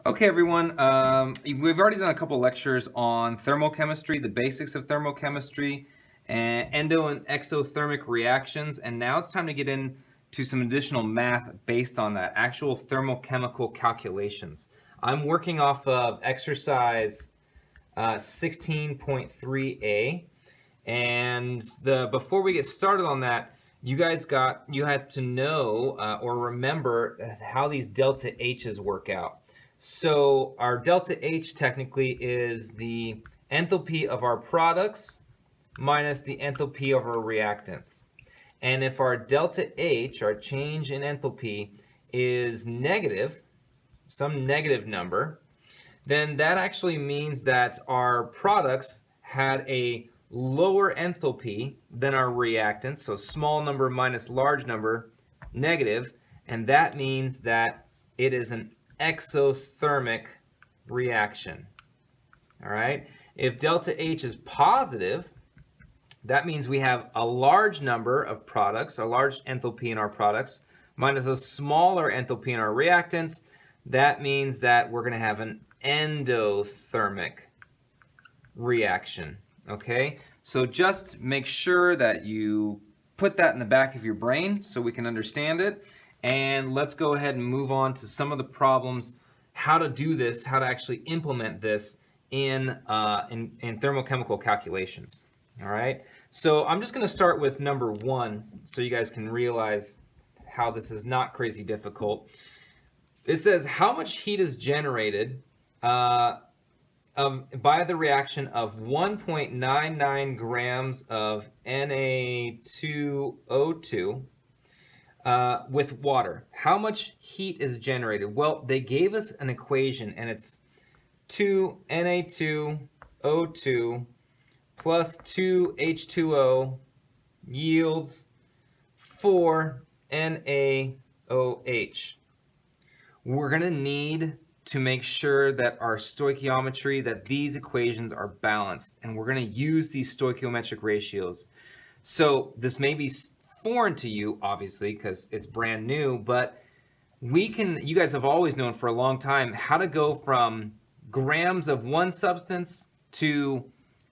Okay, everyone, we've already done a couple lectures on thermochemistry, the basics of thermochemistry, and endo and exothermic reactions, and now it's time to get into some additional math based on that, actual thermochemical calculations. I'm working off of exercise 16.3a, and before we get started on that, you had to know or remember how these delta H's work out. So our delta H technically is the enthalpy of our products minus the enthalpy of our reactants. And if our delta H, our change in enthalpy, is negative, some negative number, then that actually means that our products had a lower enthalpy than our reactants, so small number minus large number, negative, and that means that it is an exothermic reaction. All right, if delta H is positive, that means we have a large number of products, a large enthalpy in our products, minus a smaller enthalpy in our reactants. That means that we're going to have an endothermic reaction. Okay, so just make sure that you put that in the back of your brain so we can understand it. And let's go ahead and move on to some of the problems, how to do this, how to actually implement this in thermochemical calculations. All right, so I'm just going to start with number one so you guys can realize how this is not crazy difficult. It says how much heat is generated by the reaction of 1.99 grams of Na2O2 with water. How much heat is generated? Well, they gave us an equation, and it's 2 Na2O2 plus 2 H2O yields 4 NaOH. We're going to need to make sure that our stoichiometry, that these equations are balanced, and we're going to use these stoichiometric ratios. So this may be foreign to you, obviously, because it's brand new, but you guys have always known for a long time how to go from grams of one substance to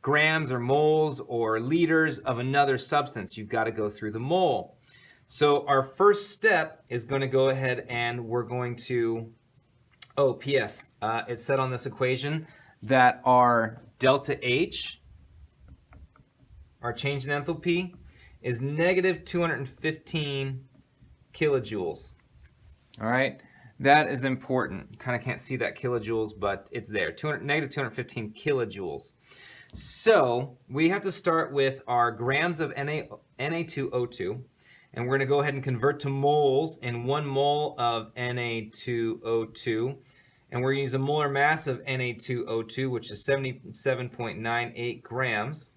grams or moles or liters of another substance. You've got to go through the mole. So our first step is going to go ahead and we're going to, P.S. It said on this equation that our delta H, our change in enthalpy, is negative 215 kilojoules. All right, that is important. You kind of can't see that kilojoules, but it's there, negative 215 kilojoules. So we have to start with our grams of Na2O2, and we're going to go ahead and convert to moles in 1 mole of Na2O2. And we're going to use a molar mass of Na2O2, which is 77.98 grams.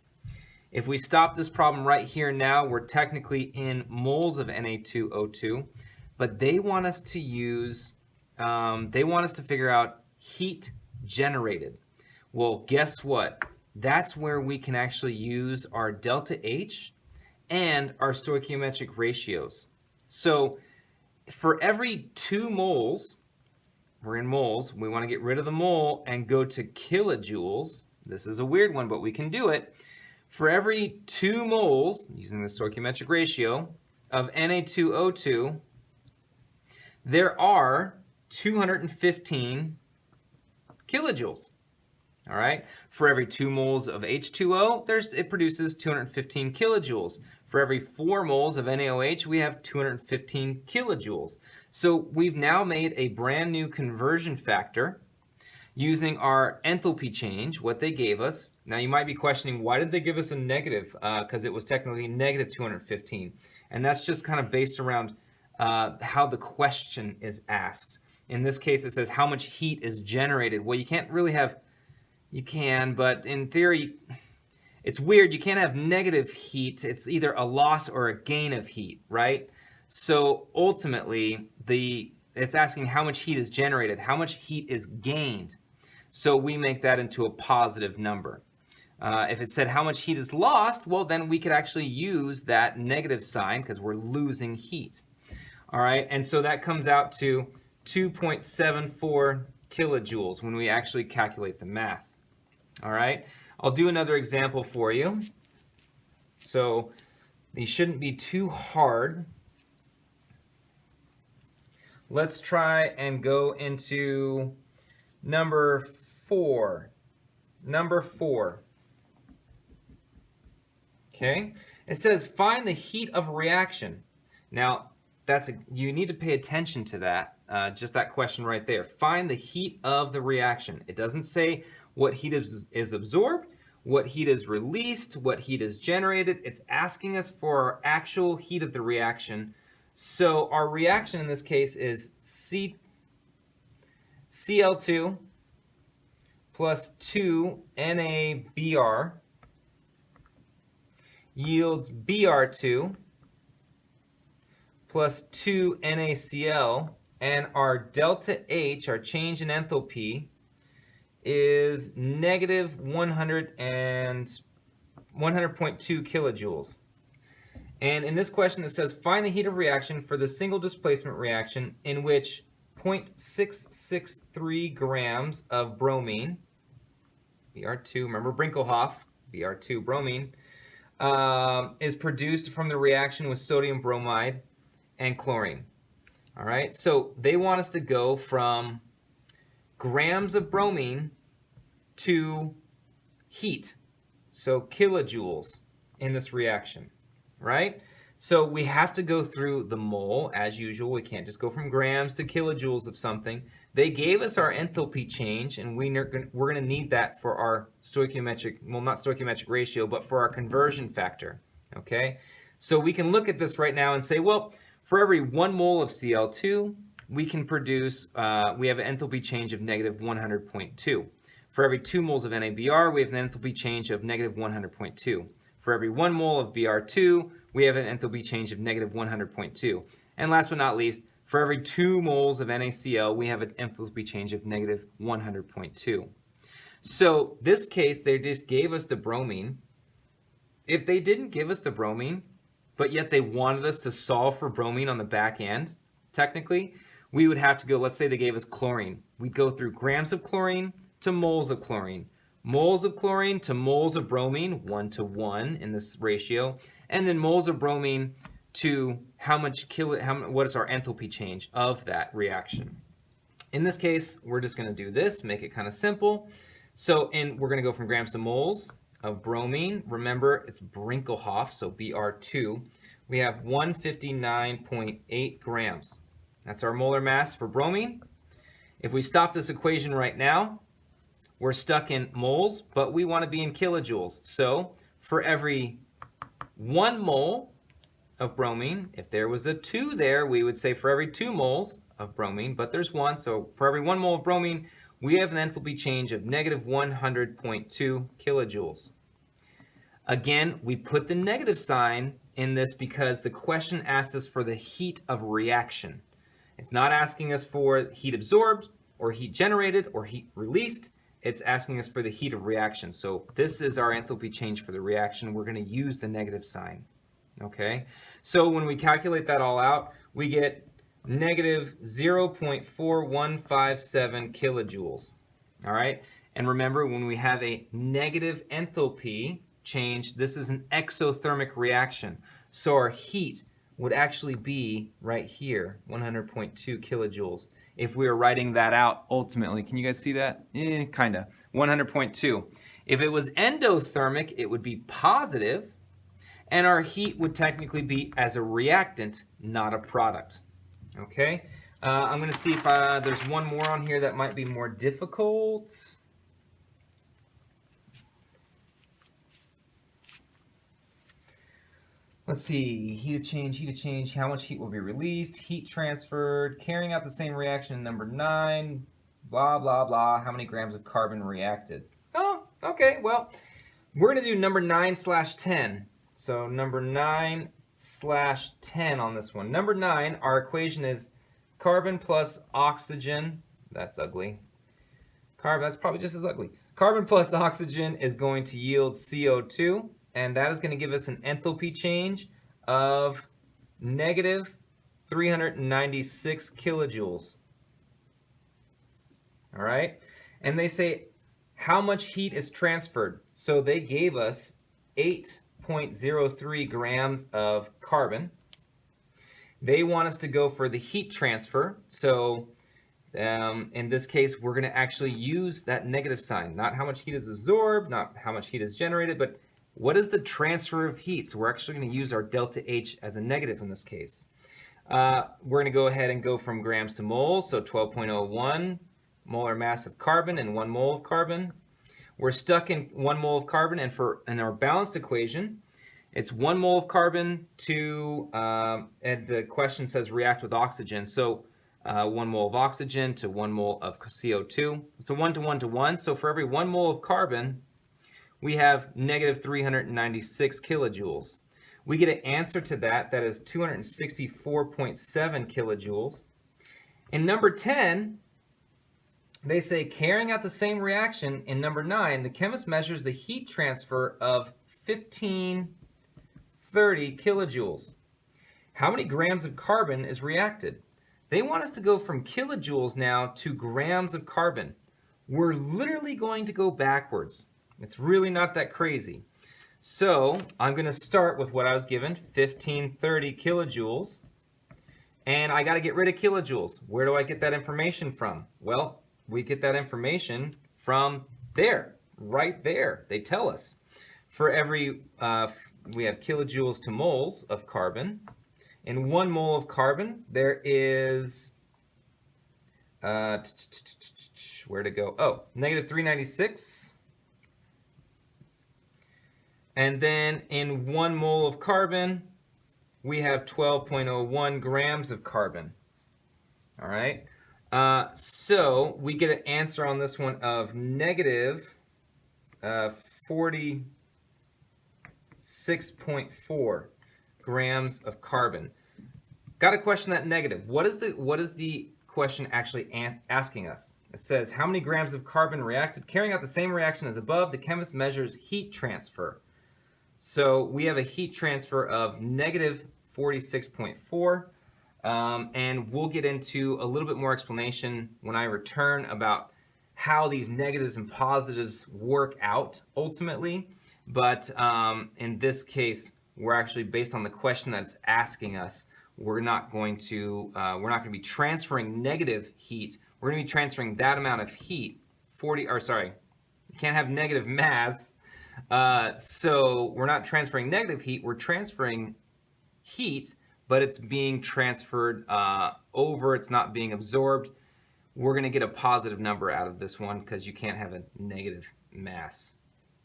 If we stop this problem right here now, we're technically in moles of Na2O2. But they want us to use, figure out heat generated. Well, guess what? That's where we can actually use our delta H and our stoichiometric ratios. So for every 2 moles, we're in moles, we want to get rid of the mole and go to kilojoules. This is a weird one, but we can do it. For every 2 moles, using the stoichiometric ratio, of Na2O2, there are 215 kilojoules. All right. For every 2 moles of H2O, it produces 215 kilojoules. For every 4 moles of NaOH, we have 215 kilojoules. So we've now made a brand new conversion factor using our enthalpy change, what they gave us. Now you might be questioning, why did they give us a negative? Because it was technically negative 215. And that's just kind of based around how the question is asked. In this case, it says how much heat is generated. Well, you can't really have... You can, but in theory, it's weird. You can't have negative heat. It's either a loss or a gain of heat, right? So ultimately, it's asking how much heat is generated, how much heat is gained. So we make that into a positive number. If it said how much heat is lost, well, then we could actually use that negative sign because we're losing heat. All right, and so that comes out to 2.74 kilojoules when we actually calculate the math. All right, I'll do another example for you. So these shouldn't be too hard. Let's try and go into number 4. Number 4. Okay, it says find the heat of a reaction. Now, you need to pay attention to that, just that question right there. Find the heat of the reaction. It doesn't say what heat is absorbed, what heat is released, what heat is generated. It's asking us for our actual heat of the reaction. So our reaction in this case is Cl2 plus 2 NaBr yields Br2 plus 2 NaCl, and our delta H, our change in enthalpy, is negative 100.2 kilojoules. And in this question it says find the heat of reaction for the single displacement reaction in which 0.663 grams of bromine, Br2, remember Brinkelhoff, Br2 bromine, is produced from the reaction with sodium bromide and chlorine. All right, so they want us to go from grams of bromine to heat, so kilojoules in this reaction, right? So we have to go through the mole as usual. We can't just go from grams to kilojoules of something. They gave us our enthalpy change, and we're going to need that for our stoichiometric, well, not stoichiometric ratio, but for our conversion factor, okay? So we can look at this right now and say, well, for every 1 mole of Cl2, we can produce, we have an enthalpy change of negative 100.2. For every 2 moles of NaBr, we have an enthalpy change of negative 100.2. For every 1 mole of Br2, we have an enthalpy change of negative 100.2. And last but not least, for every 2 moles of NaCl, we have an enthalpy change of negative 100.2. So this case, they just gave us the bromine. If they didn't give us the bromine, but yet they wanted us to solve for bromine on the back end, technically, we would have to go, let's say they gave us chlorine. We'd go through grams of chlorine to moles of chlorine. Moles of chlorine to moles of bromine, 1 to 1 in this ratio, and then moles of bromine to what is our enthalpy change of that reaction. In this case, we're just going to do this, make it kind of simple. So, we're going to go from grams to moles of bromine. Remember, it's Brinkelhoff, so Br2. We have 159.8 grams. That's our molar mass for bromine. If we stop this equation right now, we're stuck in moles, but we want to be in kilojoules. So for every 1 mole of bromine, if there was a 2 there, we would say for every 2 moles of bromine, but there's 1. So for every 1 mole of bromine, we have an enthalpy change of negative 100.2 kilojoules. Again, we put the negative sign in this because the question asked us for the heat of reaction. It's not asking us for heat absorbed or heat generated or heat released. It's asking us for the heat of reaction. So this is our enthalpy change for the reaction. We're going to use the negative sign. Okay? So when we calculate that all out, we get negative 0.4157 kilojoules. All right? And remember, when we have a negative enthalpy change, this is an exothermic reaction. So our heat would actually be right here, 100.2 kilojoules. If we were writing that out ultimately, can you guys see that? Kinda, 100.2. If it was endothermic, it would be positive, and our heat would technically be as a reactant, not a product. Okay, I'm gonna see if there's one more on here that might be more difficult. Let's see, heat of change, how much heat will be released, heat transferred, carrying out the same reaction in number 9, blah, blah, blah, how many grams of carbon reacted. Oh, okay, well, we're going to do number 9/10. So number 9/10 on this one. Number 9, our equation is carbon plus oxygen, that's ugly. Carbon, that's probably just as ugly. Carbon plus oxygen is going to yield CO2. And that is going to give us an enthalpy change of negative 396 kilojoules. All right. And they say how much heat is transferred. So they gave us 8.03 grams of carbon. They want us to go for the heat transfer. So in this case, we're going to actually use that negative sign, not how much heat is absorbed, not how much heat is generated, but what is the transfer of heat? So we're actually going to use our delta H as a negative in this case. We're going to go ahead and go from grams to moles, so 12.01 molar mass of carbon and 1 mole of carbon. We're stuck in 1 mole of carbon, and in our balanced equation, it's 1 mole of carbon to, and the question says react with oxygen, so 1 mole of oxygen to 1 mole of CO2. It's a 1 to 1 to 1, so for every 1 mole of carbon, we have negative 396 kilojoules. We get an answer to that is 264.7 kilojoules. In number 10, they say carrying out the same reaction in number 9, the chemist measures the heat transfer of 1530 kilojoules. How many grams of carbon is reacted? They want us to go from kilojoules now to grams of carbon. We're literally going to go backwards. It's really not that crazy. So I'm going to start with what I was given, 1530 kilojoules. And I got to get rid of kilojoules. Where do I get that information from? Well, we get that information from there, right there. They tell us. For every, we have kilojoules to moles of carbon. In 1 mole of carbon, there is, where to go? Oh, negative 396. And then in 1 mole of carbon, we have 12.01 grams of carbon. All right. So we get an answer on this one of negative 46.4 grams of carbon. Got to question that negative. What is the question actually asking us? It says how many grams of carbon reacted? Carrying out the same reaction as above, the chemist measures heat transfer. So we have a heat transfer of negative 46.4. And we'll get into a little bit more explanation when I return about how these negatives and positives work out ultimately. But in this case, we're actually based on the question that's asking us. We're not going to be transferring negative heat. We're going to be transferring that amount of heat. You can't have negative mass. So we're not transferring negative heat. We're transferring heat, but it's being transferred over. It's not being absorbed. We're going to get a positive number out of this one because you can't have a negative mass,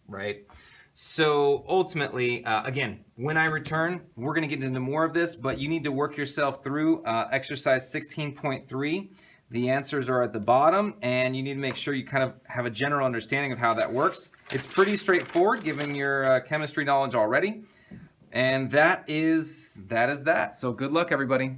right? So ultimately, again, when I return, we're going to get into more of this, but you need to work yourself through exercise 16.3. The answers are at the bottom, and you need to make sure you kind of have a general understanding of how that works. It's pretty straightforward given your chemistry knowledge already. And that is that. So good luck, everybody.